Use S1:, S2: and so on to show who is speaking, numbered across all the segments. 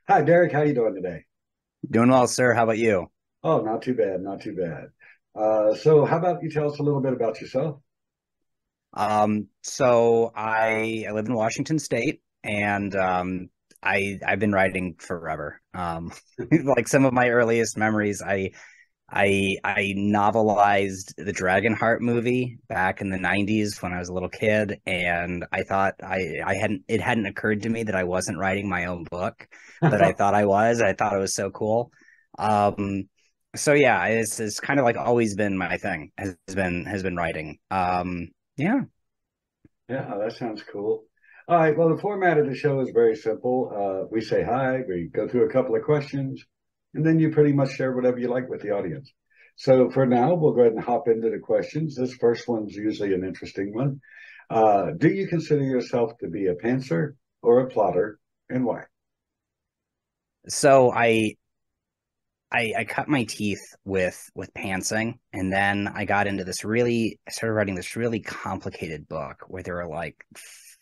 S1: Hi, Derrick. How you doing today?
S2: Doing well, sir. How about you?
S1: Oh, not too bad, not too bad. So how about you tell us a little bit about yourself?
S2: So I live in Washington State, and I've been writing forever. Like some of my earliest memories, I novelized the Dragonheart movie back in the 90s when I was a little kid, and I thought I hadn't it hadn't occurred to me that I wasn't writing my own book, but I thought I was. I thought it was so cool. Um, so yeah, it's kind of like always been my thing has been writing. Yeah.
S1: Yeah, that sounds cool. All right, well, the format of the show is very simple. We say hi, we go through a couple of questions, and then you pretty much share whatever you like with the audience. So for now, we'll go ahead and hop into the questions. This first one's usually an interesting one. Do you consider yourself to be a pantser or a plotter, and why?
S2: So I cut my teeth with pantsing, and then I started writing this really complicated book where there were like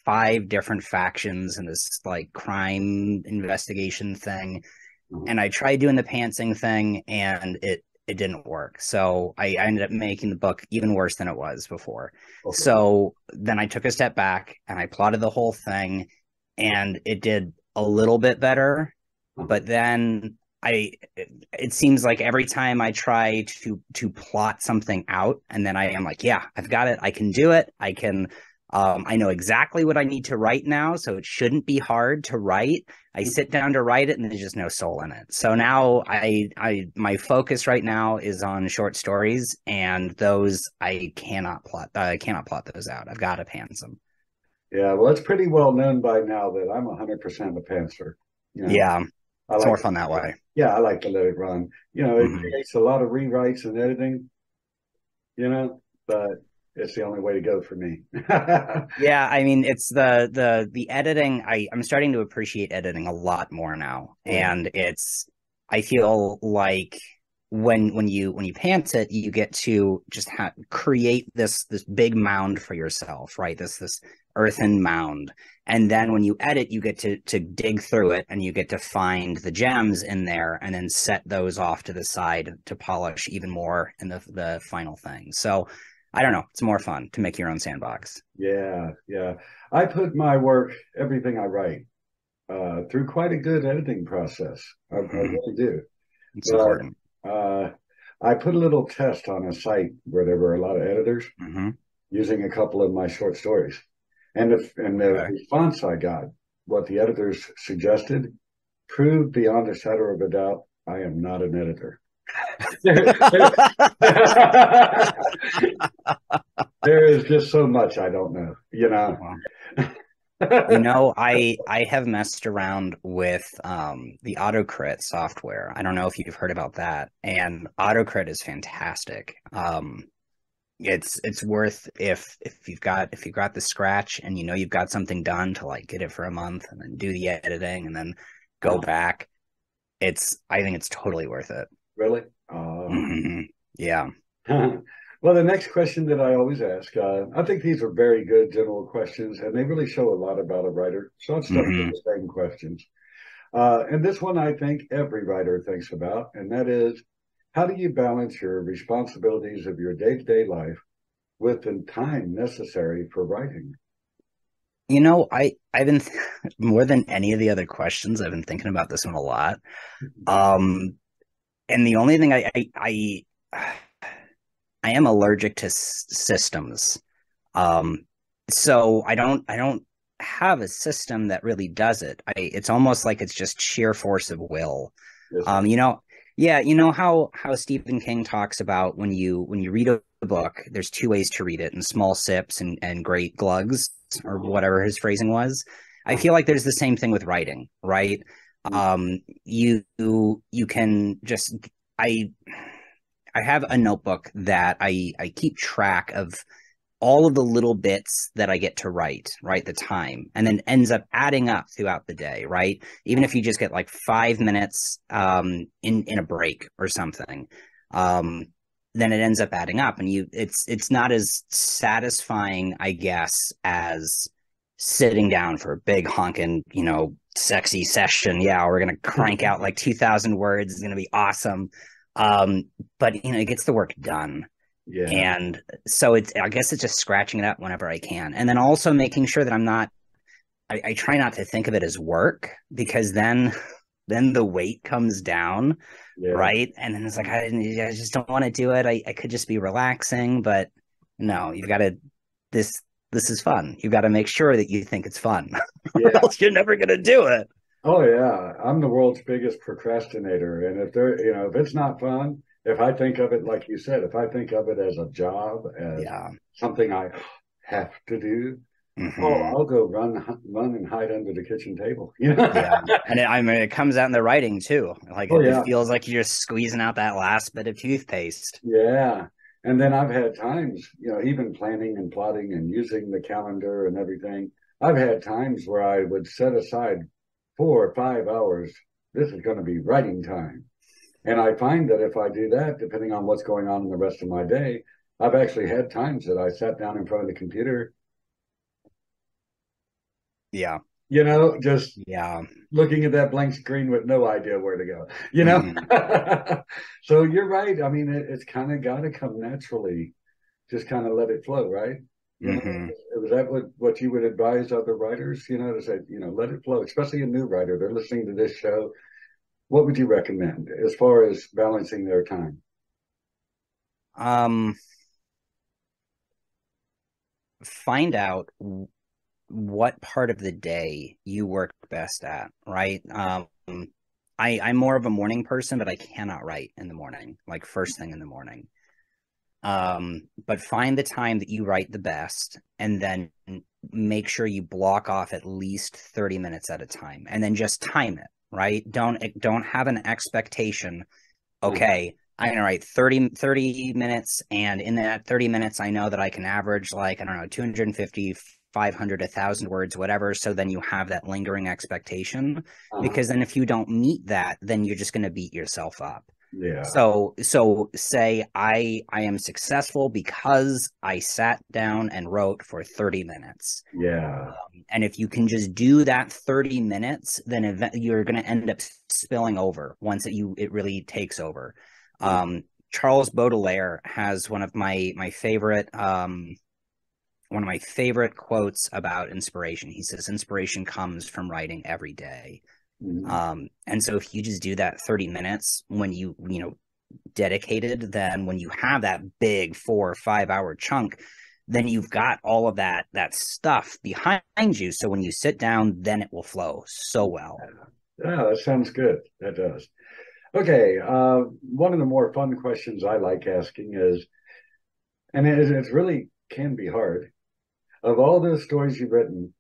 S2: five different factions in this like crime investigation thing.
S1: Mhm.
S2: And I tried doing the pantsing thing, and it didn't work. So I ended up making the book even worse than it was before.
S1: Okay.
S2: So then I took a step back and I plotted the whole thing, and it did a little bit better.
S1: Uh-huh.
S2: But then it seems like every time I try to plot something out, and then I am like, yeah, I've got it. I can do it. I know exactly what I need to write now, so it shouldn't be hard to write. I sit down to write it, and there's just no soul in it. So now my focus right now is on short stories, and those I cannot plot. I cannot plot those out. I've got to pants them.
S1: Yeah, well, it's pretty well known by now that I'm 100% a pantser. You know,
S2: Yeah,
S1: I
S2: it's
S1: like
S2: more
S1: to,
S2: fun that way.
S1: yeah, I like to let it run. It
S2: Hmm.
S1: creates a lot of rewrites and editing, but it's the only way to go for me.
S2: Yeah, I mean, it's the editing. I'm starting to appreciate editing a lot more now,
S1: Yeah.
S2: and I feel like when you pants it, you get to just create this big mound for yourself, right? This earthen mound, and then when you edit, you get to dig through it, and you get to find the gems in there, and then set those off to the side to polish even more in the final thing. So I don't know. It's more fun to make your own sandbox.
S1: Yeah, yeah. I put my work, everything I write, through quite a good editing process. I
S2: Hmm.
S1: really do.
S2: It's important.
S1: But I put a little test on a site where there were a lot of editors
S2: Hmm.
S1: using a couple of my short stories. And the
S2: Okay.
S1: response I got, what the editors suggested, proved beyond a shadow of a doubt I am not an editor. there, there is just so much I don't know.
S2: Well, you know, I have messed around with the AutoCrit software. I don't know if you've heard about that, and AutoCrit is fantastic. It's worth if you've got the scratch and you know you've got something done to like get it for a month and then do the editing and then go
S1: Oh,
S2: back. It's I think it's totally worth it.
S1: really?
S2: Hmm. Yeah.
S1: Well, the next question that I always ask, I think these are very good general questions, and they really show a lot about a writer. So I'll start with
S2: Hmm.
S1: the same questions. And this one I think every writer thinks about, and that is, how do you balance your responsibilities of your day-to-day life with the time necessary for writing?
S2: You know, I've been more than any of the other questions, I've been thinking about this one a lot. Um, and the only thing I am allergic to systems. Um, so I don't have a system that really does it. It's almost like it's just sheer force of will.
S1: Yes,
S2: Um, you know, yeah, you know how Stephen King talks about when you read a book, there's two ways to read it, in small sips and great glugs, or whatever his phrasing was. I feel like there's the same thing with writing, right? You can just I I have a notebook that I keep track of all of the little bits that I get to write, right? The time, and then ends up adding up throughout the day, right? Even if you just get like 5 minutes in a break or something, um, then it ends up adding up, and it's not as satisfying, I guess, as sitting down for a big honking, sexy session. Yeah, we're gonna crank out like 2,000 words. It's gonna be awesome. But it gets the work done.
S1: Yeah.
S2: And so I guess it's just scratching it up whenever I can. And then also making sure that I try not to think of it as work, because then the weight comes down,
S1: Yeah.
S2: right? And then it's like, I just don't want to do it. I could just be relaxing, but no, you've got to, this is fun. You've got to make sure that you think it's fun, or
S1: Yeah.
S2: else you're never going to do it.
S1: Oh yeah. I'm the world's biggest procrastinator. And if it's not fun, if I think of it, like you said, if I think of it as a job, as
S2: Yeah.
S1: something I have to do, oh,
S2: Mm-hmm.
S1: I'll go run and hide under the kitchen table.
S2: Yeah. And I mean, it comes out in the writing too. Like
S1: Oh
S2: it
S1: yeah.
S2: feels like you're just squeezing out that last bit of toothpaste.
S1: Yeah. And then I've had times, even planning and plotting and using the calendar and everything. I've had times where I would set aside 4 or 5 hours. This is going to be writing time. And I find that if I do that, depending on what's going on in the rest of my day, I've actually had times that I sat down in front of the computer,
S2: Yeah.
S1: just
S2: Yeah.
S1: looking at that blank screen with no idea where to
S2: Mm-hmm.
S1: go. So you're right. I mean, it's kind of got to come naturally. Just kind of let it flow, right?
S2: Mm-hmm.
S1: Was that what you would advise other writers, to say, let it flow, especially a new writer. They're listening to this show. What would you recommend as far as balancing their time?
S2: Um, find out what part of the day you work best at, right? I'm more of a morning person, but I cannot write in the morning, like first thing in the morning. But find the time that you write the best, and then make sure you block off at least 30 minutes at a time, and then just time it, right? Don't have an expectation. Okay, I'm gonna write 30 minutes, and in that 30 minutes I know that I can average, like, I don't know, 250, 500, 1,000 words, whatever. So then you have that lingering expectation,
S1: Uh-huh.
S2: because then if you don't meet that, then you're just going to beat yourself up.
S1: Yeah.
S2: So say I am successful because I sat down and wrote for 30 minutes.
S1: Yeah.
S2: And if you can just do that 30 minutes, then you're going to end up spilling over once it really takes over.
S1: Uh,
S2: Charles Baudelaire has one of my favorite quotes about inspiration. He says, inspiration comes from writing every day.
S1: mhm.
S2: And so if you just do that 30 minutes when dedicated, then when you have that big 4 or 5 hour chunk, then you've got all of that stuff behind you. So when you sit down, then it will flow so well.
S1: Yeah, that sounds good. That does. Okay. One of the more fun questions I like asking is, and it really can be hard. Of all the stories you've written,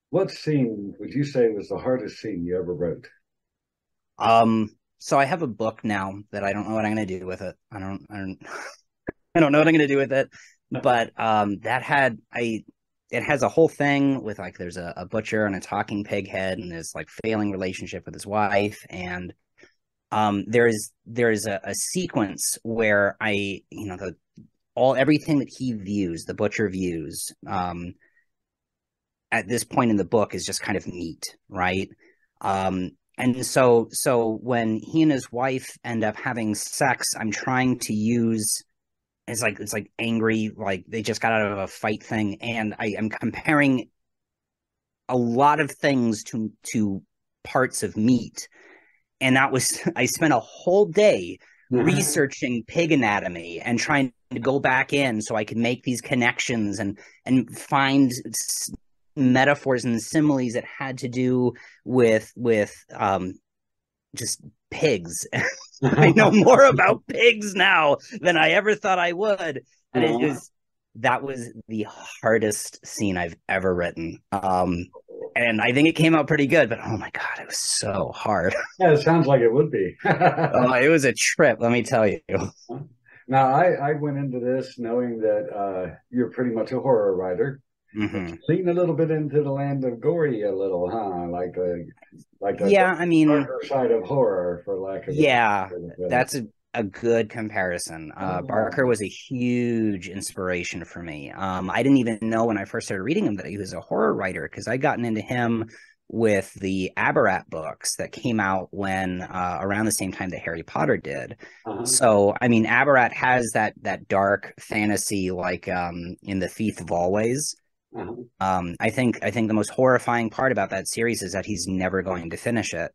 S1: what scene would you say was the hardest scene you ever wrote?
S2: So I have a book now that I don't know what I'm going to do with it. I don't know what I'm going to do with it, but it has a whole thing with, like, there's a butcher and a talking pig head, and there's like failing relationship with his wife, and there's a sequence where everything that he views, the butcher views, at this point in the book is just kind of meat, right? And so when he and his wife end up having sex, I'm trying to use, it's like angry, like they just got out of a fight thing, and I am comparing a lot of things to parts of meat. And that was I spent a whole day researching pig anatomy and trying to go back in so I could make these connections and find metaphors and similes that had to do with just pigs. I know more about pigs now than I ever thought I would, and that was the hardest scene I've ever written. And I think it came out pretty good, but oh my God, it was so hard.
S1: Yeah, it sounds like it would be.
S2: It was a trip, let me tell you.
S1: Now, I went into this knowing that you're pretty much a horror writer.
S2: Mm-hmm.
S1: Lean a little bit into the land of gory a little, huh? Like the
S2: Yeah, I mean,
S1: darker side of horror, for lack of
S2: yeah,
S1: a
S2: that's a good comparison. Barker was a huge inspiration for me. I didn't even know when I first started reading him that he was a horror writer, because I'd gotten into him with the Aberrat books that came out when around the same time that Harry Potter did. So, I mean, Aberrat has that dark fantasy, like in The Thief of Always. I think the most horrifying part about that series is that he's never going to finish it,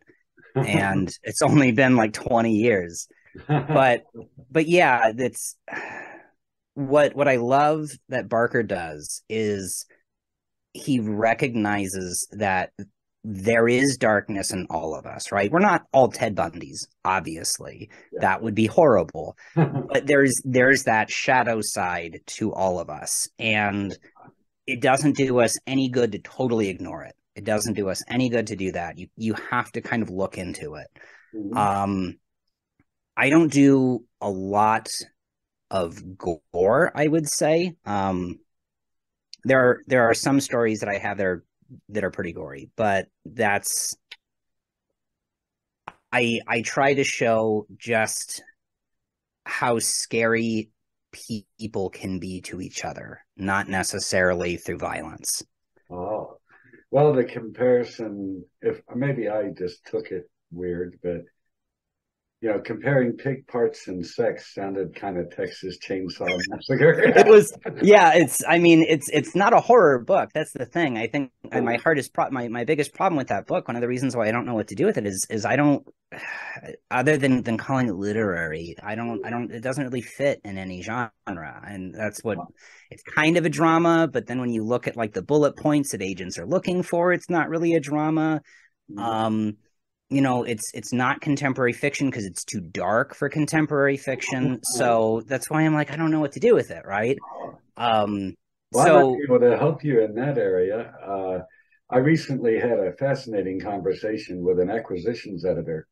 S2: and it's only been like 20 years. But yeah, that's what I love that Barker does is he recognizes that there is darkness in all of us, right? We're not all Ted Bundys, obviously. Yeah. That would be horrible. But there's that shadow side to all of us. And it doesn't do us any good to totally ignore it. It doesn't do us any good to do that. You have to kind of look into it. Mm-hmm. I don't do a lot of gore, I would say. There are some stories that I have that are pretty gory, but that's I try to show just how scary people can be to each other, not necessarily through violence.
S1: Oh, well, the comparison, if maybe I just took it weird, but comparing pig parts and sex sounded kind of Texas Chainsaw Massacre.
S2: It was, yeah. It's not a horror book. That's the thing. I think my biggest problem with that book, one of the reasons why I don't know what to do with it is I don't, other than calling it literary, it doesn't really fit in any genre, and that's what it's kind of a drama. But then when you look at like the bullet points that agents are looking for, it's not really a drama. It's not contemporary fiction because it's too dark for contemporary fiction. So that's why I'm like, I don't know what to do with it, right?
S1: I might be able to help you in that area. I recently had a fascinating conversation with an acquisitions editor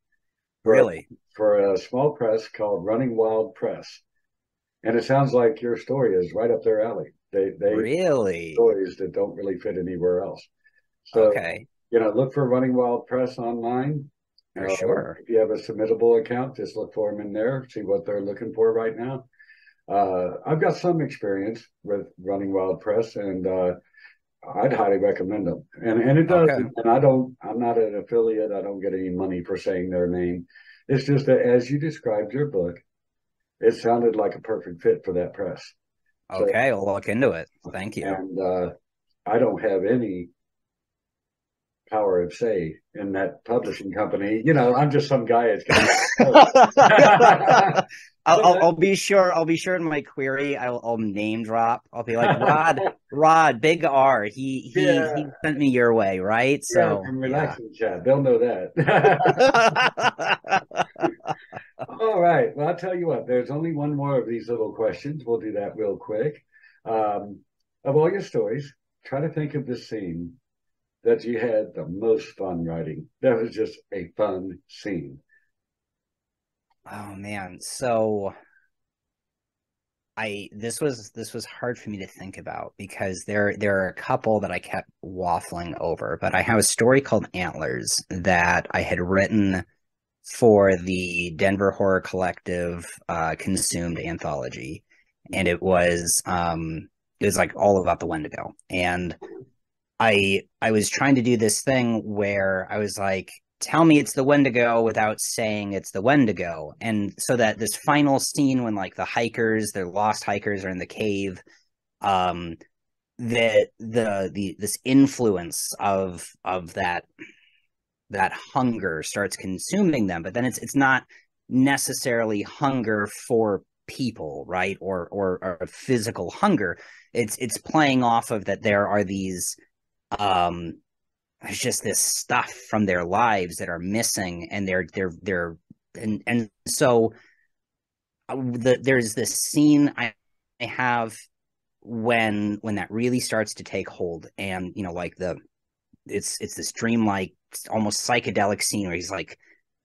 S1: for a small press called Running Wild Press. And it sounds like your story is right up their alley. They
S2: really
S1: stories that don't really fit anywhere else. So, okay. Look for Running Wild Press online.
S2: For sure.
S1: If you have a submittable account, just look for them in there, see what they're looking for right now. I've got some experience with Running Wild Press, and I'd highly recommend them. And it does. Okay. And I'm not an affiliate. I don't get any money for saying their name. It's just that as you described your book, it sounded like a perfect fit for that press.
S2: Okay, I'll look into it. Thank you.
S1: And I don't have any power of say in that publishing company. I'm just some guy that's
S2: I'll be sure in my query I'll name drop. I'll be like Rod big R. He sent me your way, right? So
S1: from Relaxing Chat. They'll know that. All right. Well, I'll tell you what, there's only one more of these little questions. We'll do that real quick. Of all your stories, try to think of the scene that you had the most fun writing. That was just a fun scene.
S2: Oh man. So this was hard for me to think about because there are a couple that I kept waffling over, but I have a story called Antlers that I had written for the Denver Horror Collective Consumed anthology, and it was like all about the Wendigo. And I was trying to do this thing where I was like, tell me it's the Wendigo without saying it's the Wendigo. And so that this final scene when like the lost hikers are in the cave, this influence of that hunger starts consuming them, but then it's not necessarily hunger for people, right? Or a physical hunger. It's playing off of that there are these there's just this stuff from their lives that are missing, and so there's this scene I have when that really starts to take hold, and like it's this dreamlike, almost psychedelic scene where he's like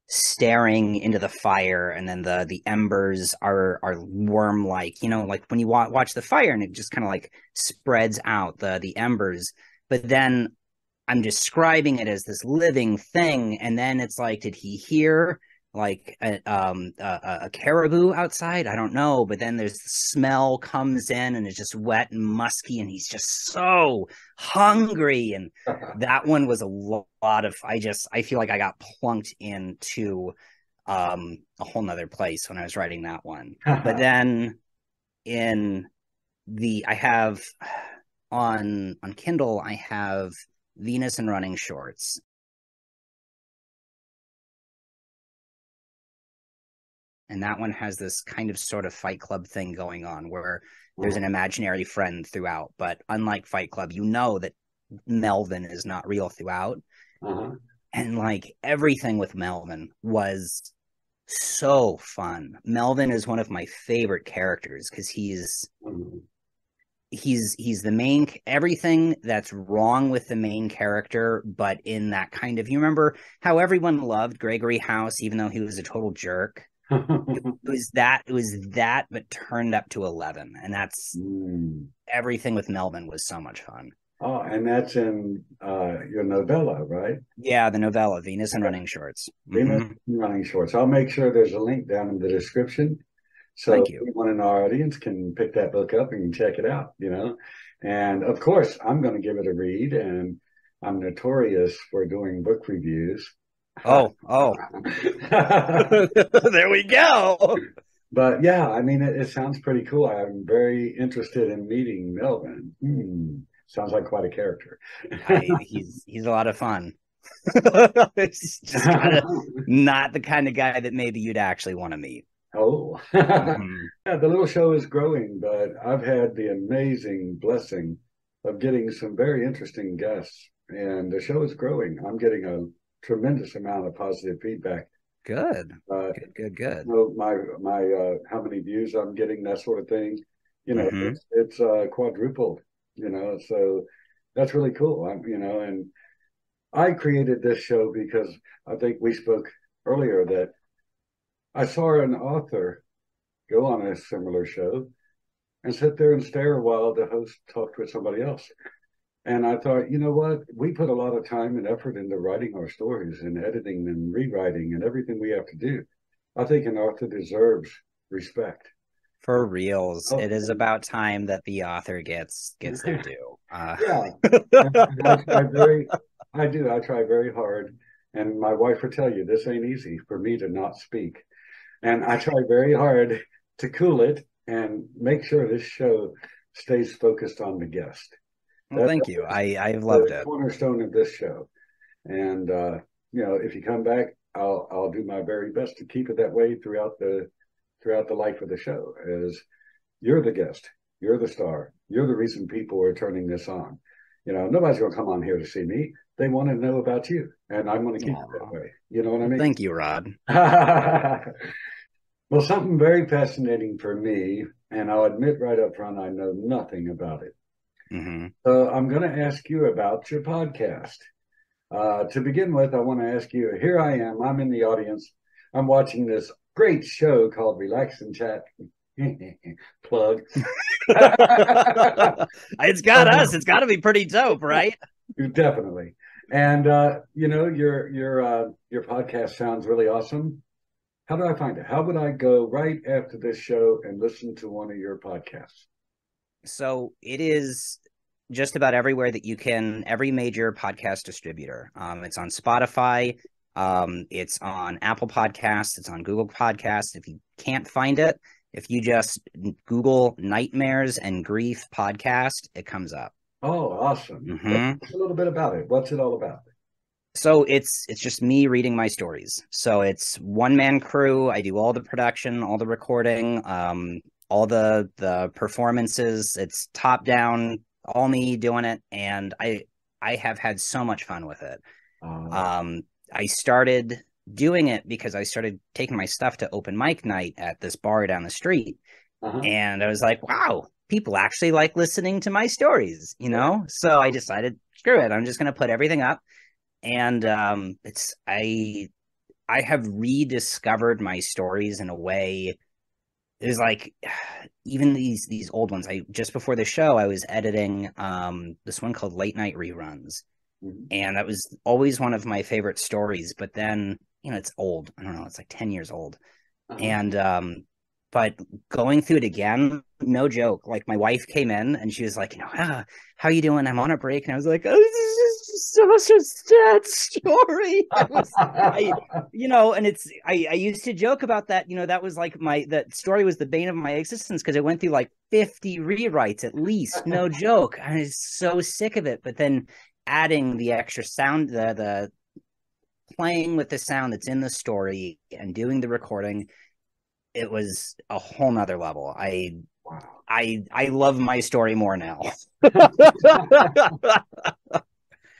S2: staring into the fire, and then the embers are worm like, like when you watch the fire and it just kind of like spreads out the embers. But then I'm describing it as this living thing, and then it's like, did he hear like a caribou outside. I don't know, but then there's the smell comes in and it's just wet and musky, and he's just so hungry. And that one was a lot of. I feel like I got plunked into a whole nother place when I was writing that one. But then I have on Kindle, I have Venus and Running Shorts. And that one has this kind of sort of Fight Club thing going on where there's an imaginary friend throughout. But unlike Fight Club, you know that Melvin is not real throughout. And like everything with Melvin was so fun. Melvin is one of my favorite characters because he's the main, everything that's wrong with the main character, but in that kind of, you remember how everyone loved Gregory House even though he was a total jerk. It was that but turned up to 11, and that's everything with Melvin was so much fun.
S1: Oh, and that's in your novella, right?
S2: Yeah, the novella Venus and Running Shorts.
S1: Venus and Running Shorts. I'll make sure there's a link down in the description, so anyone in our audience can pick that book up and check it out. And of course, I'm going to give it a read, and I'm notorious for doing book reviews.
S2: Oh. There we go.
S1: But yeah, I mean, it sounds pretty cool. I'm very interested in meeting Melvin. Sounds like quite a character.
S2: He's a lot of fun. It's just kind of not the kind of guy that maybe you'd actually want to meet.
S1: Oh, yeah, the little show is growing, but I've had the amazing blessing of getting some very interesting guests, and the show is growing. I'm getting a tremendous amount of positive feedback.
S2: Good.
S1: My how many views I'm getting, that sort of thing. It's quadrupled. So that's really cool. And I created this show because I think we spoke earlier that I saw an author go on a similar show and sit there and stare while the host talked with somebody else. And I thought, you know what? We put a lot of time and effort into writing our stories and editing and rewriting and everything we have to do. I think an author deserves respect.
S2: For reals, it is about time that the author gets their due.
S1: Yeah, I try very hard, and my wife will tell you this ain't easy for me to not speak, and I try very hard to cool it and make sure this show stays focused on the guest.
S2: Well, thank you. I've loved it.
S1: Cornerstone of this show, and if you come back, I'll do my very best to keep it that way throughout the life of the show. As you're the guest, you're the star, you're the reason people are turning this on. Nobody's going to come on here to see me. They want to know about you, and I'm going to keep it that way. You know what I mean?
S2: Thank you, Rod.
S1: Well, something very fascinating for me, and I'll admit right up front, I know nothing about it. So I'm going to ask you about your podcast. To begin with, I want to ask you, here I am, I'm in the audience. I'm watching this great show called Relax and Chat. Plug.
S2: It's got us. It's got to be pretty dope, right?
S1: Definitely. And your podcast sounds really awesome. How do I find it? How would I go right after this show and listen to one of your podcasts?
S2: So it is just about everywhere that you can, every major podcast distributor. It's on Spotify. It's on Apple Podcasts. It's on Google Podcasts. If you can't find it, if you just Google Nightmares and Grief podcast, it comes up.
S1: Oh, awesome. Tell a little bit about it. What's it all about?
S2: So it's just me reading my stories. So it's one-man crew. I do all the production, all the recording, all the performances. It's top down, all me doing it, and I have had so much fun with it. I started doing it because I started taking my stuff to open mic night at this bar down the street, and I was like, wow, people actually like listening to my stories, So I decided, screw it, I'm just going to put everything up, and I have rediscovered my stories in a way. There's like even these old ones. Just before the show, I was editing this one called Late Night Reruns. And that was always one of my favorite stories. But then, it's old. I don't know, it's like 10 years old.
S1: Uh-huh.
S2: And but going through it again, no joke. Like my wife came in and she was like, how you doing? I'm on a break. And I was like, oh, this is just such a sad story. And I used to joke about that. That was like that story was the bane of my existence because it went through like 50 rewrites at least. No joke. I was so sick of it. But then adding the extra sound, the playing with the sound that's in the story and doing the recording, it was a whole nother level.
S1: Wow.
S2: I love my story more now.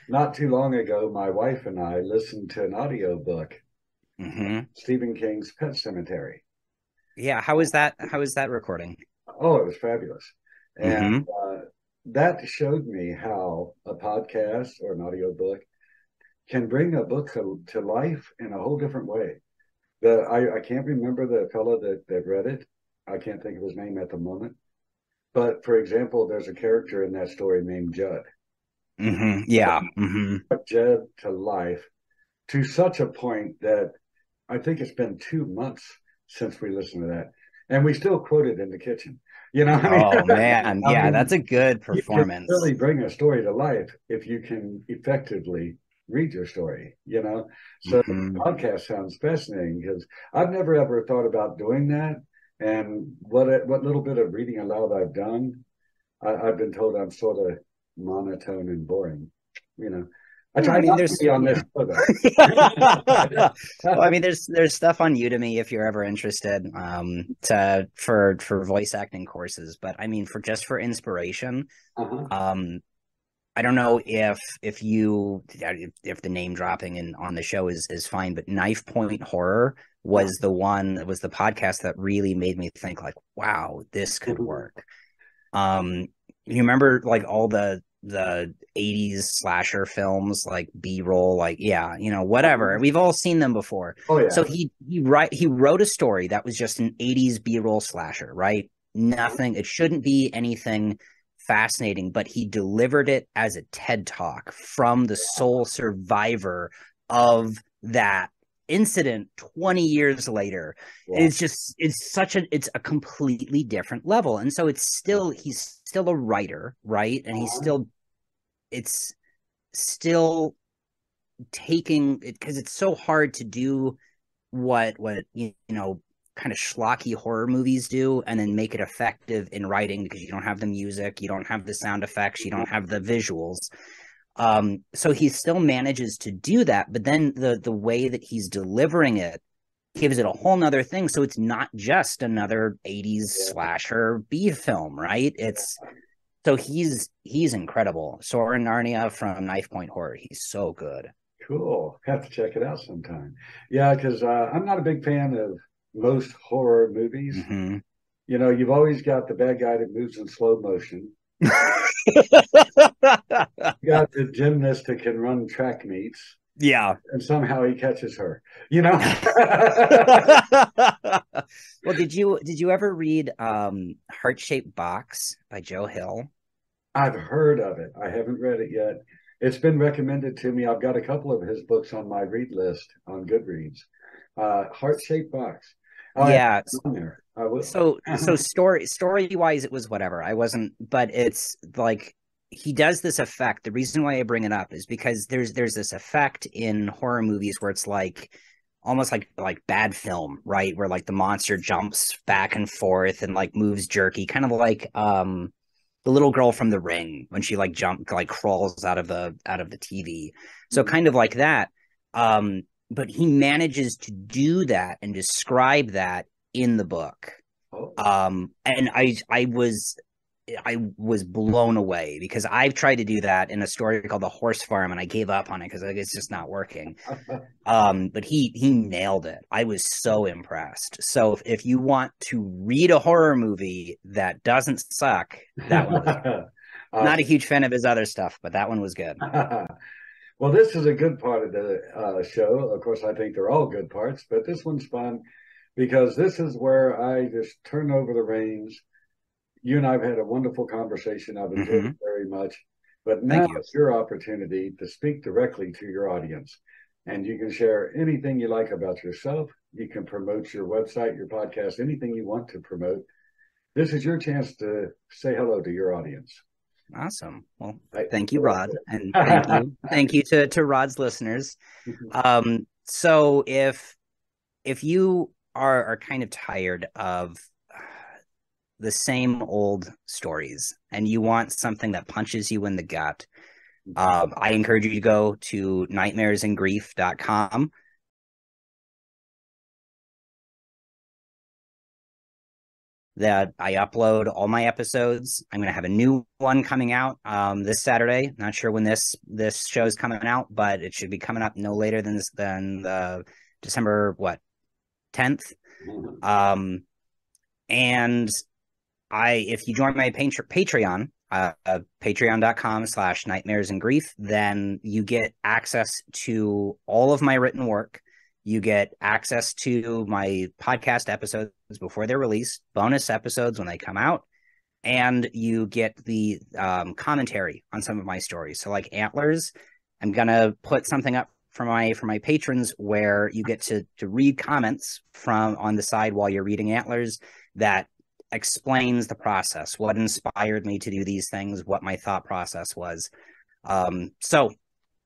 S1: Not too long ago, my wife and I listened to an audio book, Stephen King's Pet Cemetery.
S2: Yeah, how is that recording?
S1: Oh, it was fabulous. And
S2: Mm-hmm.
S1: that showed me how a podcast or an audio book can bring a book to life in a whole different way. I can't remember the fellow that read it. I can't think of his name at the moment. But for example, there's a character in that story named Judd.
S2: Mm-hmm. Yeah. Mm-hmm.
S1: Judd to life to such a point that I think it's been 2 months since we listened to that. And we still quote it in the kitchen. I mean,
S2: Oh man,
S1: I
S2: yeah,
S1: mean,
S2: that's a good
S1: you can
S2: performance.
S1: really bring a story to life if you can effectively read your story. So the
S2: Mm-hmm.
S1: podcast sounds fascinating because I've never ever thought about doing that. And what little bit of reading aloud I've done, I've been told I'm sort of monotone and boring. You know, I
S2: Yeah,
S1: try
S2: I mean,
S1: not to
S2: there's
S1: be on this
S2: yeah.
S1: show though.
S2: Well, I mean, there's stuff on Udemy if you're ever interested, for voice acting courses. But I mean, for inspiration,
S1: Uh-huh.
S2: um, I don't know if the name dropping on the show is fine, but Knife Point Horror
S1: Uh-huh.
S2: was the podcast that really made me think like, wow, this could work. You remember like all the 80s slasher films, like B-roll, like, yeah, whatever.
S1: Uh-huh.
S2: We've all seen them before.
S1: Oh
S2: So
S1: yeah.
S2: he wrote a story that was just an 80s B-roll slasher, right? Nothing, it shouldn't be anything fascinating, but he delivered it as a TED Talk from the sole survivor of that incident 20 years later.
S1: Wow.
S2: It's a completely different level. And so he's still a writer, right? And
S1: Uh-huh.
S2: it's still taking it because it's so hard to do what kind of schlocky horror movies do and then make it effective in writing because you don't have the music, you don't have the sound effects, you don't have the visuals. So he still manages to do that, but then the way that he's delivering it gives it a whole nother thing. So it's not just another 80s
S1: Yeah.
S2: slasher B film, right? He's incredible. Soren Narnia from Knife Point Horror. He's so good.
S1: Cool. Have to check it out sometime. Yeah, because I'm not a big fan of most horror movies.
S2: Mm-hmm.
S1: You've always got the bad guy that moves in slow motion. You got the gymnast that can run track meets,
S2: Yeah.
S1: and somehow he catches her. You know.
S2: Well, did you ever read Heart-Shaped Box by Joe Hill?
S1: I've heard of it. I haven't read it yet. It's been recommended to me. I've got a couple of his books on my read list on Goodreads. Heart-shaped box. Oh, yeah,
S2: Yeah.
S1: on there. I will.
S2: So story wise, it was whatever. I wasn't, but it's like he does this effect. The reason why I bring it up is because there's this effect in horror movies where it's like almost like bad film, right? Where like the monster jumps back and forth and like moves jerky, kind of like the little girl from The Ring when she like crawls out of the TV. So kind of like that. But he manages to do that and describe that in the book.
S1: Oh,
S2: And I was blown away because I've tried to do that in a story called The Horse Farm and I gave up on it because it's just not working. But he nailed it. I was so impressed. So if you want to read a horror movie that doesn't suck, that one was good. Not a
S1: awesome.
S2: huge fan of his other stuff, but that one was good.
S1: Well, this is a good part of the show. Of course, I think they're all good parts, but this one's fun because this is where I just turn over the reins. You and I have had a wonderful conversation. I've enjoyed
S2: Mm-hmm.
S1: it very much. But now
S2: Thank you.
S1: it's your opportunity to speak directly to your audience. and you can share anything you like about yourself. You can promote your website, your podcast, anything you want to promote. This is your chance to say hello to your audience.
S2: Awesome. Well, thank you, Rod, and thank you to Rod's listeners. So if you are kind of tired of the same old stories and you want something that punches you in the gut, I encourage you to go to nightmaresandgrief.com. That I upload all my episodes. I'm going to have a new one coming out this Saturday. Not sure when this show is coming out, but it should be coming up no later than December 10th. And if you join my Patreon, patreon.com/nightmaresandgrief, then you get access to all of my written work. You get access to my podcast episodes before they're released, bonus episodes when they come out, and you get the commentary on some of my stories. So like Antlers, I'm going to put something up for my patrons where you get to read comments from on the side while you're reading Antlers that explains the process, what inspired me to do these things, what my thought process was. So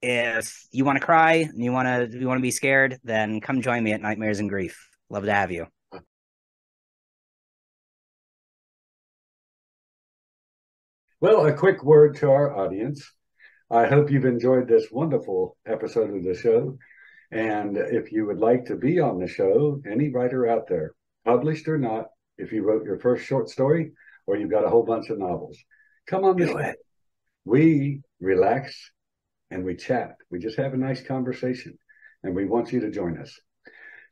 S2: if you want to cry and you want to be scared, then come join me at Nightmares and Grief. Love to have you.
S1: Well, a quick word to our audience. I hope you've enjoyed this wonderful episode of the show. And if you would like to be on the show, any writer out there, published or not, if you wrote your first short story or you've got a whole bunch of novels, come on the show. We relax and we chat. We just have a nice conversation, and we want you to join us.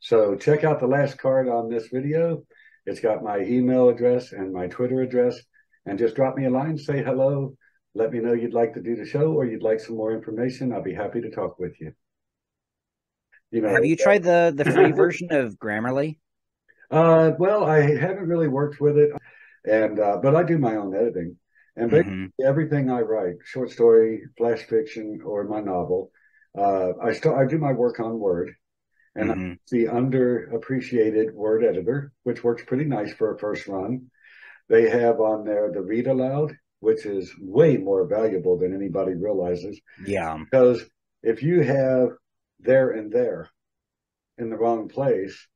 S1: So check out the last card on this video. It's got my email address and my Twitter address, and just drop me a line, say hello, let me know you'd like to do the show or you'd like some more information. I'll be happy to talk with you.
S2: Have you tried the free version of Grammarly?
S1: Well, I haven't really worked with it, and but I do my own editing. And basically everything I write, short story, flash fiction, or my novel, I do my work on Word, and the underappreciated Word editor, which works pretty nice for a first run. They have on there the read aloud, which is way more valuable than anybody realizes.
S2: Yeah.
S1: Because if you have there and there in the wrong place,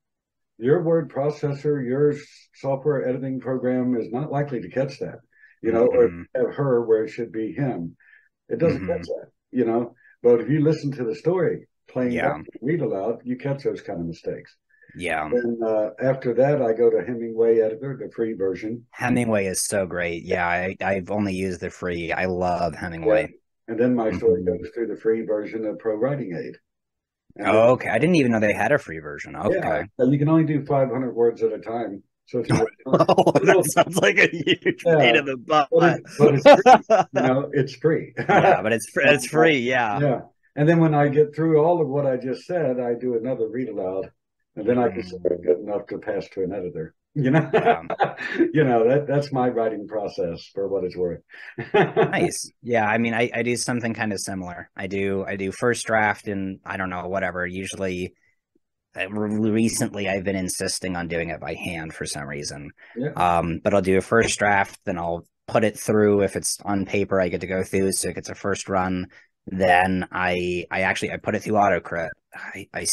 S1: your word processor, your software editing program is not likely to catch that. Or have her where it should be him. It doesn't catch that, But if you listen to the story playing back, read aloud, you catch those kind of mistakes.
S2: Yeah.
S1: And after that, I go to Hemingway Editor, the free version.
S2: Hemingway is so great. Yeah, I've only used the free. I love Hemingway.
S1: Yeah. And then my story goes through the free version of Pro Writing Aid.
S2: Okay. I didn't even know they had a free version. Okay.
S1: Yeah, you can only do 500 words at a time. So if you
S2: that sounds like a huge pain in the butt.
S1: But it's free. It's free.
S2: Yeah, but it's free. Yeah.
S1: Yeah. And then when I get through all of what I just said, I do another read aloud, and then I consider it good enough to pass to an editor. That's my writing process for what it's worth.
S2: Nice. Yeah. I mean, I do something kind of similar. I do first draft and I don't know, whatever. Usually recently I've been insisting on doing it by hand for some reason.
S1: Yeah.
S2: But I'll do a first draft, then I'll put it through. If it's on paper, I get to go through, so it gets a first run. Then I put it through autocrit. I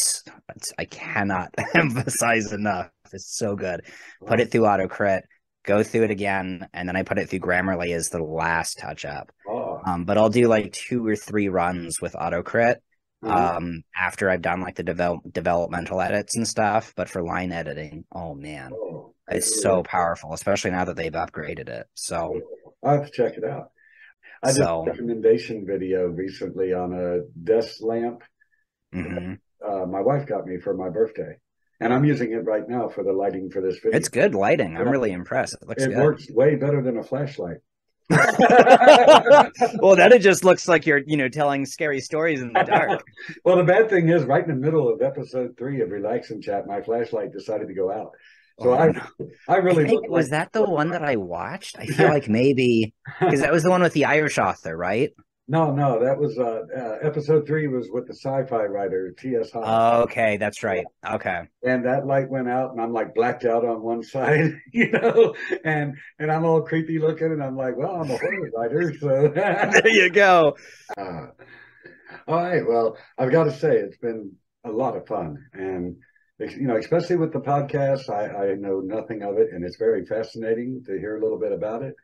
S2: cannot emphasize enough. It's so good. Put it through autocrit, go through it again, and then I put it through Grammarly as the last touch up. But I'll do like 2 or 3 runs with autocrit after I've done like the developmental edits and stuff. But for line editing, oh man, it's so powerful, especially now that they've upgraded it. So
S1: I have to check it out. I did a recommendation video recently on a desk lamp. My wife got me for my birthday, and I'm using it right now for the lighting for this video.
S2: It's good lighting. I'm really impressed. It looks good.
S1: It works way better than a flashlight.
S2: Well, then it just looks like you're, telling scary stories in the dark.
S1: Well, the bad thing is, right in the middle of episode 3 of Relax and Chat, my flashlight decided to go out. So I really
S2: was that the one that I watched? I feel like maybe because that was the one with the Irish author, right?
S1: No, that was episode 3 was with the sci-fi writer T.S. Hawes.
S2: Okay, that's right. Okay.
S1: And that light went out, and I'm like blacked out on one side, and I'm all creepy looking, and I'm like, well, I'm a horror writer, so.
S2: There you go.
S1: uh, all right, well, I've got to say it's been a lot of fun, and especially with the podcast, I know nothing of it, and it's very fascinating to hear a little bit about it.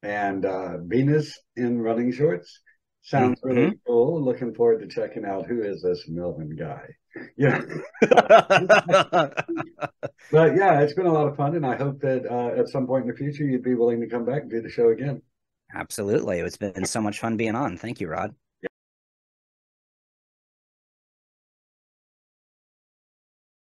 S1: And Venus in running shorts sounds really cool. Looking forward to checking out who is this Melvin guy. Yeah. But yeah, it's been a lot of fun, and I hope that at some point in the future you'd be willing to come back and do the show again.
S2: Absolutely. It's been so much fun being on. Thank you, Rod.